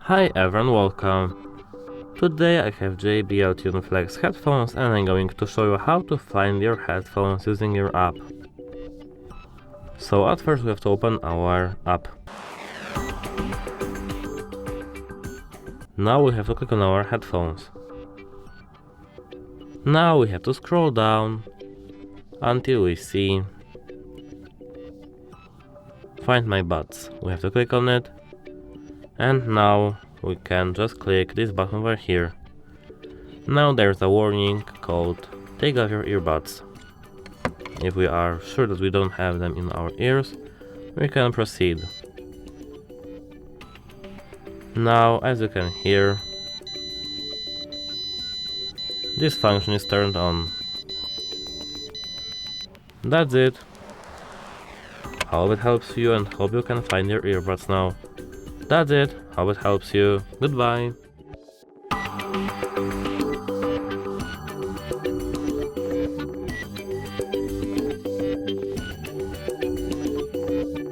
Hi everyone, welcome. Today I have JBL Tune Flex headphones and I'm going to show you how to find your headphones using your app. So at first we have to open our app. Now we have to click on our headphones. Now we have to scroll down until we see Find My Buds. We have to click on it. And now we can just click this button over here. Now there's a warning called Take off your earbuds. If we are sure that we don't have them in our ears, we can proceed. Now, as you can hear, this function is turned on. That's it. Hope it helps you and hope you can find your earbuds now. That's it. Hope it helps you. Goodbye.